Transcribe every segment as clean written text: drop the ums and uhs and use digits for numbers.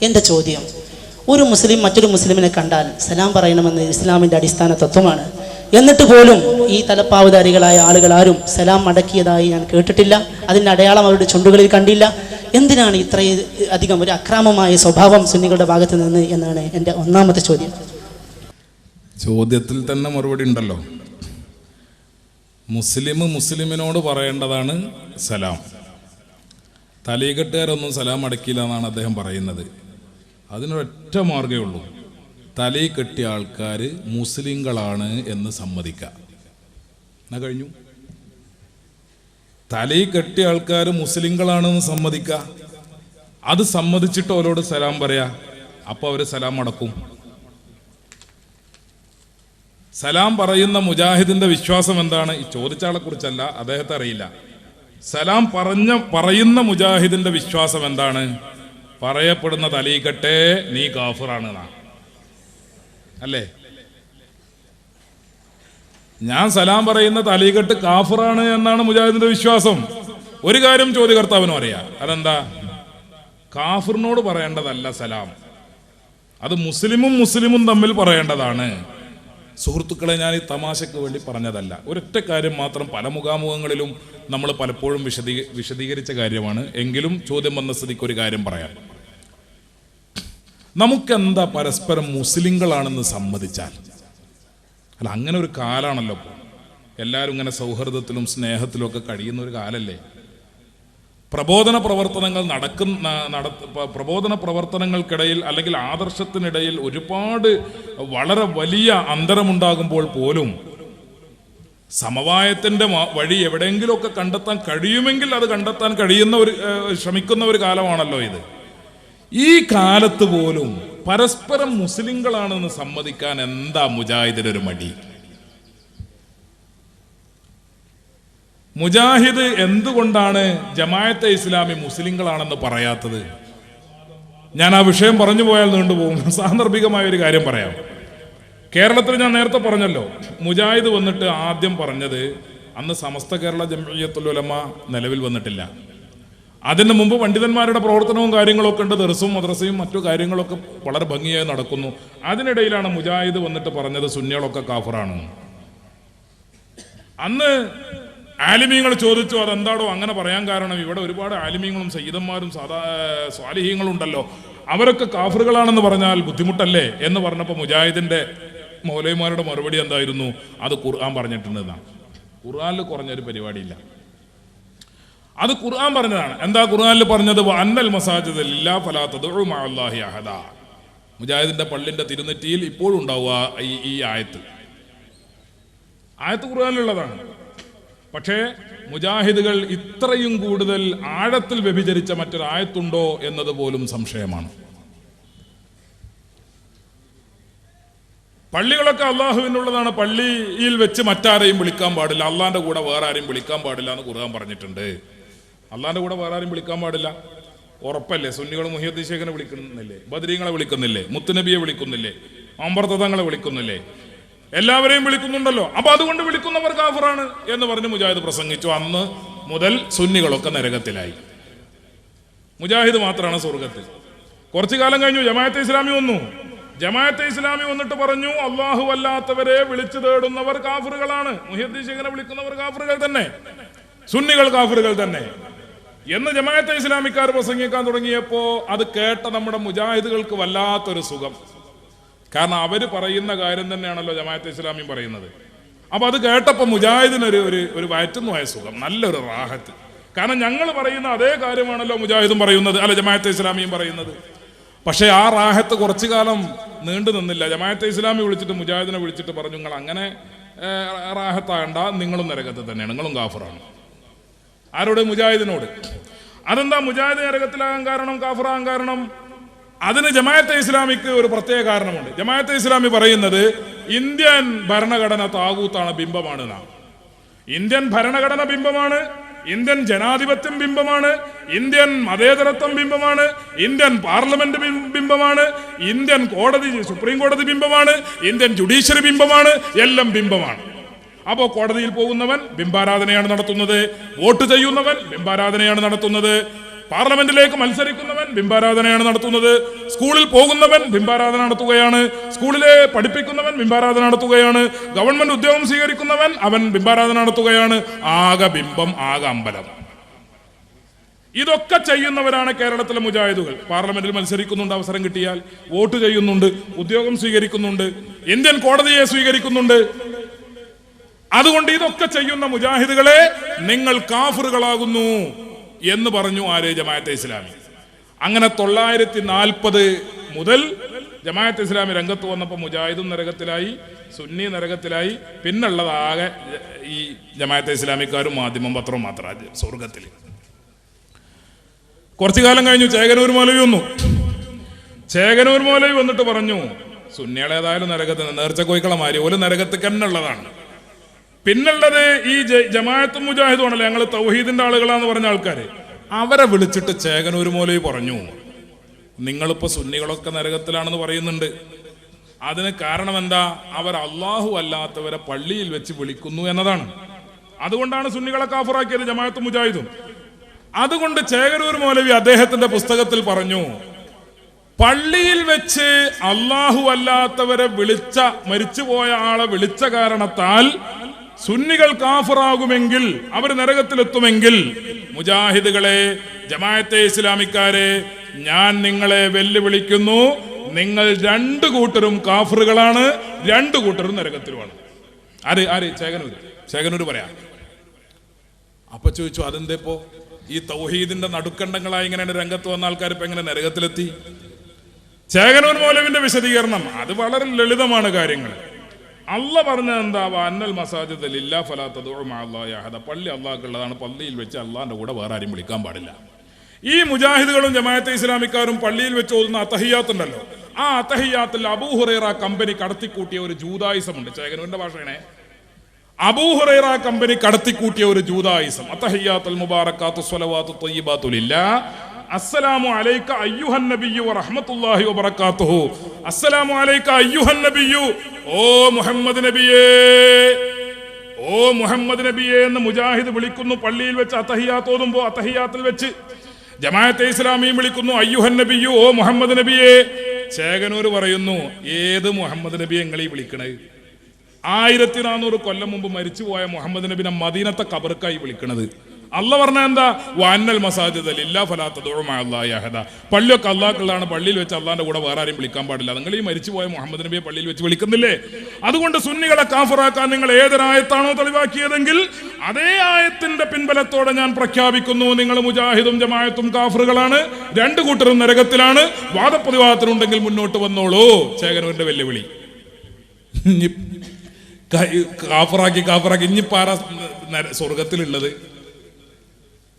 എൻ്റെ ചോദ്യം, ഒരു മുസ്ലിം മറ്റൊരു മുസ്ലിമിനെ കണ്ടാൽ സലാം പറയണമെന്ന് ഇസ്ലാമിൻ്റെ അടിസ്ഥാന തത്വമാണ്. എന്നിട്ട് പോലും ഈ തലപ്പാവുധാരികളായ ആളുകൾ ആരും സലാം മടക്കിയതായി ഞാൻ കേട്ടിട്ടില്ല. അതിൻ്റെ അടയാളം അവരുടെ ചുണ്ടുകളിൽ കണ്ടില്ല. എന്തിനാണ് ഇത്രയും അധികം ഒരു അക്രമമായ സ്വഭാവം സുന്നികളുടെ ഭാഗത്ത് നിന്ന് എന്നാണ് എൻ്റെ ഒന്നാമത്തെ ചോദ്യം. ചോദ്യത്തിൽ തന്നെ മറുപടി ഉണ്ടല്ലോ. മുസ്ലിമിനോട് പറയേണ്ടതാണ് സലാം. തലീകെട്ടുകാരൊന്നും സലാം അടക്കില്ല എന്നാണ് അദ്ദേഹം പറയുന്നത്. അതിനൊരൊറ്റ മാർഗ്ഗമേ ഉള്ളൂ, തലീ കെട്ടിയ ആൾക്കാർ മുസ്ലിങ്ങളാണ് എന്ന് സമ്മതിക്കുക. എന്നാ കഴിഞ്ഞു. തലീ കെട്ടിയ ആൾക്കാർ മുസ്ലിങ്ങളാണെന്ന് സമ്മതിക്കുക. അത് സമ്മതിച്ചിട്ട് അവരോട് സലാം പറയാ. അപ്പോൾ അവർ സലാം അടക്കും. സലാം പറയുന്ന മുജാഹിദിന്റെ വിശ്വാസം എന്താണ്? ഈ ചോദിച്ച ആളെ കുറിച്ചല്ല, അദ്ദേഹത്തെ അറിയില്ല. സലാം പറയുന്ന മുജാഹിദിന്റെ വിശ്വാസം എന്താണ്? പറയപ്പെടുന്ന തലീകെട്ടേ നീ കാഫിറാണ് അല്ലേ? ഞാൻ സലാം പറയുന്ന തലീകെട്ട് കാഫിറാണ് എന്നാണ് മുജാഹിദിന്റെ വിശ്വാസം. ഒരു കാര്യം ചോദ്യകർത്താവിനും അറിയാം. അതെന്താ? കാഫിറിനോട് പറയേണ്ടതല്ല സലാം, അത് മുസ്ലിമും തമ്മിൽ പറയേണ്ടതാണ്. സുഹൃത്തുക്കളെ, ഞാൻ ഈ തമാശയ്ക്ക് വേണ്ടി പറഞ്ഞതല്ല. ഒരൊറ്റ കാര്യം മാത്രം പല മുഖാമുഖങ്ങളിലും നമ്മൾ പലപ്പോഴും വിശദീകരിച്ച കാര്യമാണ്. എങ്കിലും ചോദ്യം വന്ന സ്ഥിതിക്ക് ഒരു കാര്യം പറയാം. നമുക്കെന്താ പരസ്പരം മുസ്ലിങ്ങളാണെന്ന് സമ്മതിച്ചാൽ? അല്ല, അങ്ങനെ ഒരു കാലാണല്ലോ ഇപ്പോൾ. എല്ലാവരും ഇങ്ങനെ സൗഹൃദത്തിലും സ്നേഹത്തിലും ഒക്കെ കഴിയുന്ന ഒരു കാലല്ലേ? പ്രബോധന പ്രവർത്തനങ്ങൾക്കിടയിൽ അല്ലെങ്കിൽ ആദർശത്തിനിടയിൽ ഒരുപാട് വളരെ വലിയ അന്തരമുണ്ടാകുമ്പോൾ പോലും സമവായത്തിന്റെ വഴി എവിടെയെങ്കിലുമൊക്കെ കണ്ടെത്താൻ കഴിയുമെങ്കിൽ അത് കണ്ടെത്താൻ ശ്രമിക്കുന്ന ഒരു കാലമാണല്ലോ ഇത്. ഈ കാലത്ത് പോലും പരസ്പരം മുസ്ലിങ്ങളാണെന്ന് സമ്മതിക്കാൻ എന്താ മുജാഹിദിനൊരു മടി? മുജാഹിദ് എന്തുകൊണ്ടാണ് ജമാഅത്തെ ഇസ്ലാമി മുസ്ലിങ്ങളാണെന്ന് പറയാത്തത്? ഞാൻ ആ വിഷയം പറഞ്ഞു പോയാൽ നീണ്ടുപോകും. സാന്ദർഭികമായ ഒരു കാര്യം പറയാം. കേരളത്തിൽ ഞാൻ നേരത്തെ പറഞ്ഞല്ലോ, മുജാഹിദ് വന്നിട്ട് ആദ്യം പറഞ്ഞത്, അന്ന് സമസ്ത കേരള ജംഇയ്യത്തുൽ ഉലമ നിലവിൽ വന്നിട്ടില്ല. അതിന് മുമ്പ് പണ്ഡിതന്മാരുടെ പ്രവർത്തനവും കാര്യങ്ങളൊക്കെ ഉണ്ട്. ദർസും മദ്രസയും മറ്റു കാര്യങ്ങളൊക്കെ വളരെ ഭംഗിയായി നടക്കുന്നു. അതിനിടയിലാണ് മുജാഹിദ് വന്നിട്ട് പറഞ്ഞത് സുന്നികളൊക്കെ കാഫിറാണ്. അന്ന് ആലിമീങ്ങൾ ചോദിച്ചു, അതെന്താടോ അങ്ങനെ പറയാൻ കാരണം? ഇവിടെ ഒരുപാട് ആലിമീങ്ങളും സയ്യിദന്മാരും സ്വാലിഹീങ്ങളും ഉണ്ടല്ലോ, അവരൊക്കെ കാഫിറുകളാണെന്ന് പറഞ്ഞാൽ ബുദ്ധിമുട്ടല്ലേ എന്ന് പറഞ്ഞപ്പോൾ മുജാഹിദിന്റെ മൗലവിമാരുടെ മറുപടി എന്തായിരുന്നു? അത് ഖുർആൻ പറഞ്ഞിട്ടുണ്ടെന്നാണ്. ഖുർആനിൽ കുറഞ്ഞൊരു പരിപാടിയില്ല, അത് ഖുർആൻ പറഞ്ഞതാണ്. എന്താ ഖുർആനിൽ പറഞ്ഞത്? അന്നൽ മസാജിദ ലില്ലാഹി ഫലാ തദ്ഉ മഅല്ലാഹി അഹദ. മുജാഹിദിന്റെ പള്ളിന്റെ തിരുനെറ്റിയിൽ ഇപ്പോഴും ഉണ്ടാവുക ഈ ആയത്ത് ഖുർആനിലുള്ളതാണ്. പക്ഷേ മുജാഹിദുകൾ ഇത്രയും കൂടുതൽ ആഴത്തിൽ വ്യഭിചരിച്ച മറ്റൊരു ആയത്തുണ്ടോ എന്നത് പോലും സംശയമാണ്. പള്ളികളൊക്കെ അള്ളാഹുവിനുള്ളതാണ്. പള്ളിയിൽ വെച്ച് മറ്റാരെയും വിളിക്കാൻ പാടില്ല, അള്ളാന്റെ കൂടെ വേറെ ആരെയും വിളിക്കാൻ പാടില്ല എന്ന് ഖുർആൻ പറഞ്ഞിട്ടുണ്ട്. അള്ളാന്റെ കൂടെ വേറെ ആരെയും വിളിക്കാൻ പാടില്ല, ഉറപ്പല്ലേ? സുന്നികൾ മുഹിയുദ്ദീൻ ശേഖനെ വിളിക്കുന്നില്ലേ? ബദരീങ്ങളെ വിളിക്കുന്നില്ലേ? മുത്തുനബിയെ വിളിക്കുന്നില്ലേ? അമ്പർത്തതങ്ങളെ വിളിക്കുന്നില്ലേ? എല്ലാവരെയും വിളിക്കുന്നുണ്ടല്ലോ. അപ്പൊ അതുകൊണ്ട് വിളിക്കുന്നവർ കാഫിറാണ് എന്ന് പറഞ്ഞ് മുജാഹിദ് പ്രസംഗിച്ചു. അന്ന് മുതൽ സുന്നികളൊക്കെ നരകത്തിലായി, മുജാഹിദ് മാത്രമാണ് സ്വർഗത്തിൽ. കുറച്ചു കാലം കഴിഞ്ഞു ജമാഅത്തെ ഇസ്ലാമി വന്നു. ജമാഅത്തെ ഇസ്ലാമി വന്നിട്ട് പറഞ്ഞു, അള്ളാഹു അല്ലാത്തവരെ വിളിച്ചു തേടുന്നവർ കാഫിറുകളാണ്, മുഹിയുദ്ദീൻ ശേഖനെ വിളിക്കുന്നവർ കാഫിറുകൾ തന്നെ, സുന്നികൾ കാഫിറുകൾ തന്നെ എന്ന് ജമാഅത്തെ ഇസ്ലാമിക്കാർ പ്രസംഗിക്കാൻ തുടങ്ങിയപ്പോ അത് കേട്ട നമ്മുടെ മുജാഹിദുകൾക്ക് വല്ലാത്തൊരു സുഖം. കാരണം അവര് പറയുന്ന കാര്യം തന്നെയാണല്ലോ ജമാഅത്തെ ഇസ്ലാമിയും പറയുന്നത്. അപ്പൊ അത് കേട്ടപ്പോൾ മുജാഹിദിന് ഒരു വയറ്റുന്നുമായ സുഖം, നല്ലൊരു റാഹത്ത്. കാരണം ഞങ്ങൾ പറയുന്ന അതേ കാര്യമാണല്ലോ മുജാഹിദും പറയുന്നത്, അല്ല ജമാഅത്തെ ഇസ്ലാമിയും പറയുന്നത്. പക്ഷെ ആ റാഹത്ത് കുറച്ചു കാലം നീണ്ടു നിന്നില്ല. ജമാഅത്തെ ഇസ്ലാമി വിളിച്ചിട്ട് മുജാഹിദിനെ വിളിച്ചിട്ട് പറഞ്ഞു, നിങ്ങൾ അങ്ങനെ റാഹത്താകണ്ട, നിങ്ങളും നരകത്തിൽ തന്നെയാണ്, നിങ്ങളും കാഫിറാണ്. ആരോട്? മുജാഹിദിനോട്. അതെന്താ മുജാഹിദ് നരകത്തിലാകാൻ കാരണം, കാഫിറാകാൻ കാരണം? അതിന് ജമാഅത്തെ ഇസ്ലാമിക്ക് ഒരു പ്രത്യേക കാരണമുണ്ട്. ജമാഅത്തെ ഇസ്ലാമി പറയുന്നത് ഇന്ത്യൻ ഭരണഘടന താഗൂത്താണ്, ബിംബമാണ്. ഇന്ത്യൻ ഭരണഘടന ബിംബമാണ്, ഇന്ത്യൻ ജനാധിപത്യം ബിംബമാണ്, ഇന്ത്യൻ മതേതരത്വം ബിംബമാണ്, ഇന്ത്യൻ പാർലമെന്റ് ബിംബമാണ്, ഇന്ത്യൻ കോടതി സുപ്രീം കോടതി ബിംബമാണ്, ഇന്ത്യൻ ജുഡീഷ്യറി ബിംബമാണ്, എല്ലാം ബിംബമാണ്. അപ്പോൾ കോടതിയിൽ പോകുന്നവൻ ബിംബാരാധനയാണ് നടത്തുന്നത്, വോട്ട് ചെയ്യുന്നവൻ ബിംബാരാധനയാണ് നടത്തുന്നത്, പാർലമെന്റിലേക്ക് മത്സരിക്കുന്നവൻ ബിംബാരാധനയാണ് നടത്തുന്നത്. സ്കൂളിൽ പോകുന്നവൻ ബിംബാരാധന നടത്തുകയാണ്. സ്കൂളിലെ പഠിപ്പിക്കുന്നവൻ ബിംബാരാധന നടത്തുകയാണ്. ഗവൺമെന്റ് ഉദ്യോഗം സ്വീകരിക്കുന്നവൻ അവൻ ബിംബാരാധന നടത്തുകയാണ്. ആകെ ബിംബം, ആകെ അമ്പലം. ഇതൊക്കെ ചെയ്യുന്നവരാണ് കേരളത്തിലെ മുജാഹിദുകൾ. പാർലമെന്റിൽ മത്സരിക്കുന്നുണ്ട്, അവസരം കിട്ടിയാൽ വോട്ട് ചെയ്യുന്നുണ്ട്, ഉദ്യോഗം സ്വീകരിക്കുന്നുണ്ട്, ഇന്ത്യൻ കോടതിയെ സ്വീകരിക്കുന്നുണ്ട്. അതുകൊണ്ട് ഇതൊക്കെ ചെയ്യുന്ന മുജാഹിദുകളെ നിങ്ങൾ കാഫിറുകളാകുന്നു എന്ന് പറഞ്ഞു ആര്? ജമാഅത്തെ ഇസ്ലാമി. അങ്ങനെ 940 മുതൽ ജമാഅത്തെ ഇസ്ലാമി രംഗത്ത് വന്നപ്പോൾ മുജാഹിദും നരകത്തിലായി, സുന്നി നരകത്തിലായി. പിന്നുള്ളത് ആകെ ഈ ജമാഅത്തെ ഇസ്ലാമിക്കാരും മാധ്യമം പത്രവും മാത്രം സ്വർഗത്തിൽ. കുറച്ചു കാലം കഴിഞ്ഞു ചേകനൂർ മൗലവി വന്നു. ചേകനൂർ മൗലവി വന്നിട്ട് പറഞ്ഞു, സുന്നികളേതായാലും നരകത്തിന് നേർച്ച കോയിക്കളമാരി ഒരു നരകത്തിക്ക് തന്നെ ഉള്ളതാണ്. പിന്നുള്ളത് ഈ ജമാഅത്തും മുജാഹിദും ആണല്ലോ, ഞങ്ങൾ തൗഹീദിന്റെ ആളുകളാന്ന് പറഞ്ഞ ആൾക്കാര്. അവരെ വിളിച്ചിട്ട് ചേകനൂർ മൗലവി പറഞ്ഞു, നിങ്ങളിപ്പോ സുന്നികളൊക്കെ നരകത്തിലാണെന്ന് പറയുന്നുണ്ട്. അതിന് കാരണം എന്താ? അവർ അള്ളാഹു അല്ലാത്തവരെ പള്ളിയിൽ വെച്ച് വിളിക്കുന്നു എന്നതാണ്. അതുകൊണ്ടാണ് സുന്നികളെ കാഫിറാക്കിയത് ജമാഅത്തും മുജാഹിദും. അതുകൊണ്ട് ചേകനൂർ മൗലവി അദ്ദേഹത്തിന്റെ പുസ്തകത്തിൽ പറഞ്ഞു, പള്ളിയിൽ വെച്ച് അള്ളാഹു അല്ലാത്തവരെ വിളിച്ച, മരിച്ചുപോയ ആളെ വിളിച്ച കാരണത്താൽ സുന്നികൾ കാഫിറാകുമെങ്കിൽ, അവർ നരകത്തിലെത്തുമെങ്കിൽ, മുജാഹിദുകളെ, ജമാഅത്തെ ഇസ്ലാമിക്കാരെ, ഞാൻ നിങ്ങളെ വെല്ലുവിളിക്കുന്നു, നിങ്ങൾ 2 കൂട്ടരും കാഫിറുകളാണ്, 2 കൂട്ടരും നരകത്തിലുമാണ്. ആര്? ചേകനൂർ പറയാം. അപ്പൊ ചോദിച്ചു, അതെന്തേപ്പോ ഈ തൗഹീദിന്റെ നടുക്കണ്ടങ്ങളായി ഇങ്ങനെ രംഗത്ത് വന്ന ആൾക്കാർ ഇപ്പൊ എങ്ങനെ നരകത്തിലെത്തി? ചേകനൂർ മൗലവിന്റെ വിശദീകരണം അത് വളരെ ലളിതമാണ് കാര്യങ്ങൾ. അള്ള പറഞ്ഞത് എന്താ? അന്നൽ മസാജിദ് ലില്ലാ ഫലാ തദ്ഉ മഅല്ലാഹി അഹദ. പള്ളി അള്ളാഹ്ക്കുള്ളതാണ്, പള്ളിയിൽ വെച്ച് അള്ളാഹിന്റെ കൂടെ വേറെ ആരും വിളിക്കാൻ പാടില്ല. ഈ മുജാഹിദുകളും ജമാഅത്തെ ഇസ്ലാമിക്കാരും പള്ളിയിൽ വെച്ച് ഓതുന്ന അത്തഹിയാത്ത് ഉണ്ടല്ലോ, ആ അത്തഹിയാത്തിൽ അബൂ ഹുറൈറ കമ്പനി കടത്തിക്കൂട്ടിയ ഒരു ജൂദായിസമുണ്ട്. ചേകനൂരിന്റെ ഭാഷയാണേ. അബൂ ഹുറൈറ കമ്പനി കടത്തിക്കൂട്ടിയ ഒരു ജൂദായിസം. അത്തഹിയാത്തുൽ മുബാറകാത്തു സ്വലവാത്തു ത്വയ്യിബാത്തു ലില്ലാഹ്. അസ്സലാമു അലൈക അയ്യുഹൻ നബിയ്യു വറഹ്മത്തുള്ളാഹി വബറകാതുഹു. അസ്സലാമു അലൈക അയ്യുഹൻ നബിയ്യു, ഓ മുഹമ്മദ് നബിയേ, ഓ മുഹമ്മദ് നബിയേ എന്ന് മുജാഹിദ് വിളിക്കുന്നു പള്ളിയിൽ വെച്ച്. അത്തഹിയാത്ത് ഓതുമ്പോൾ അത്തഹിയാത്തിൽ വെച്ച് ജമാഅത്തെ ഇസ്ലാമിയും വിളിക്കുന്നു അയ്യുഹൻ നബിയ്യു, ഓ മുഹമ്മദ് നബിയേ. ചേകനൂർ പറയുന്നു, ഏത് മുഹമ്മദ് നബിയെ നിങ്ങളീ വിളിക്കണേ? 1400 കൊല്ലം മുമ്പ് മരിച്ചുപോയ മുഹമ്മദ് നബിനെ മദീനത്തെ ഖബർക്കായി വിളിക്കണത്. അല്ല പറഞ്ഞ എന്താ? വഅന്നൽ മസാജിദ ലില്ലാ ഫലാ തദ്ഉ മഅല്ലാഹി അഹദ. പള്ളിയൊക്കെ അള്ളാഹ്ക്കുള്ളതാണ്, പള്ളിയിൽ വെച്ച് അള്ളാഹിന്റെ കൂടെ വേറെ ആരെയും വിളിക്കാൻ പാടില്ല. നിങ്ങൾ ഈ മരിച്ചുപോയ മുഹമ്മദ് നബിയെ പള്ളിയിൽ വെച്ച് വിളിക്കുന്നില്ലേ? അതുകൊണ്ട് സുന്നികളെ കാഫിറാക്കാൻ നിങ്ങൾ ഏതൊരായത്താണോ തെളിവാക്കിയതെങ്കിൽ അതേ ആയത്തിന്റെ പിൻബലത്തോടെ ഞാൻ പ്രഖ്യാപിക്കുന്നു, നിങ്ങൾ മുജാഹിദും ജമാഅത്തും കാഫിറുകളാണ്, 2 കൂട്ടരും നരകത്തിലാണ്. വാദപ്രതിവാദത്തിനുണ്ടെങ്കിൽ മുന്നോട്ട് വന്നോളൂ. ചേകനൂരിന്റെ വെല്ലുവിളി. കാഫറാക്കി ഇനിപ്പാറ സ്വർഗത്തിലുള്ളത്?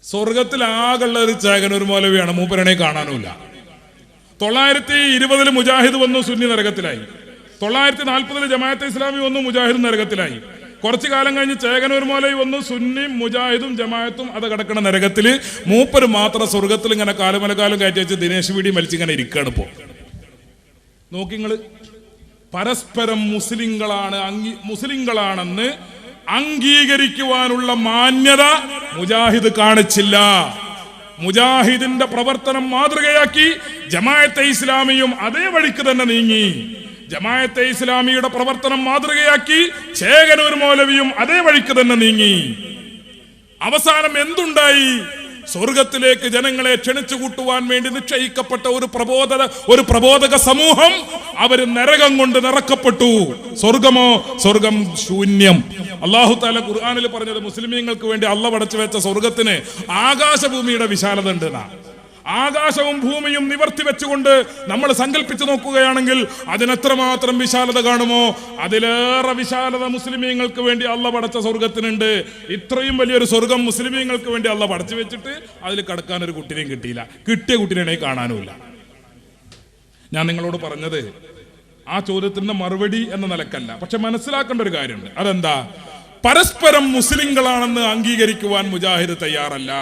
സ്വർഗത്തിൽ ആകെയുള്ള ഒരു ചേകനൂർ മൗലവിയാണ്, മൂപ്പരണെ കാണാനുമില്ല. 920 മുജാഹിദ് വന്നു, സുന്നി നരകത്തിലായി. 940 ജമാഅത്തെ ഇസ്ലാമി വന്നു, മുജാഹിദ് നരകത്തിലായി. കുറച്ചു കാലം കഴിഞ്ഞ് ചേകനൂർ മൗലവി വന്നു, സുന്നിയും മുജാഹിദും ജമാഅത്തും അത് കിടക്കണ നരകത്തില്. മൂപ്പര് മാത്രം സ്വർഗത്തിൽ ഇങ്ങനെ കാലുമലക്കാലം കയറ്റി വെച്ച് ദിനേശ് വീടി മലിച്ചിങ്ങനെ ഇരിക്കുകയാണ്. ഇപ്പോ നോക്കിങ്ങള്, പരസ്പരം മുസ്ലിങ്ങളാണെന്ന് അംഗീകരിക്കുവാനുള്ള മാന്യത മുജാഹിദ് കാണിച്ചില്ല. മുജാഹിദിന്റെ പ്രവർത്തനം മാതൃകയാക്കി ജമാഅത്തെ ഇസ്ലാമിയും അതേ വഴിക്ക് തന്നെ നീങ്ങി. ജമാഅത്തെ ഇസ്ലാമിയുടെ പ്രവർത്തനം മാതൃകയാക്കി ചേകനൂർ മൗലവിയും അതേ വഴിക്ക് തന്നെ നീങ്ങി. അവസാനം എന്തുണ്ടായി? സ്വർഗത്തിലേക്ക് ജനങ്ങളെ ക്ഷണിച്ചു കൂട്ടുവാൻ വേണ്ടി നിശ്ചയിക്കപ്പെട്ട ഒരു പ്രബോധക സമൂഹം അവര് നരകം കൊണ്ട് നിറക്കപ്പെട്ടു. സ്വർഗമോ? സ്വർഗം ശൂന്യം. അല്ലാഹു തആല ഖുർആനിൽ പറഞ്ഞത് മുസ്ലിമീങ്ങൾക്ക് വേണ്ടി അള്ളാഹു പടച്ചു വെച്ച സ്വർഗത്തിന് ആകാശഭൂമിയുടെ വിശാലത ഉണ്ട്. ആകാശവും ഭൂമിയും നിവർത്തി വെച്ചുകൊണ്ട് നമ്മൾ സങ്കല്പിച്ചു നോക്കുകയാണെങ്കിൽ അതിനെത്രമാത്രം വിശാലത കാണുമോ അതിലേറെ വിശാലത മുസ്ലിമീങ്ങൾക്ക് വേണ്ടി അള്ളാഹു പടച്ച സ്വർഗത്തിനുണ്ട്. ഇത്രയും വലിയൊരു സ്വർഗം മുസ്ലിമീങ്ങൾക്ക് വേണ്ടി അള്ളാഹു പടച്ചു വെച്ചിട്ട് അതിൽ കടക്കാൻ ഒരു കുട്ടിനെയും കിട്ടിയില്ല. കിട്ടിയ കുട്ടിനെ കാണാനുമില്ല. ഞാൻ നിങ്ങളോട് പറഞ്ഞത് ആ ചോദ്യത്തിന്റെ മറുപടി എന്ന നിലക്കല്ല, പക്ഷെ മനസ്സിലാക്കേണ്ട ഒരു കാര്യമുണ്ട്. അതെന്താ? പരസ്പരം മുസ്ലിങ്ങളാണെന്ന് അംഗീകരിക്കുവാൻ മുജാഹിദ് തയ്യാറല്ല.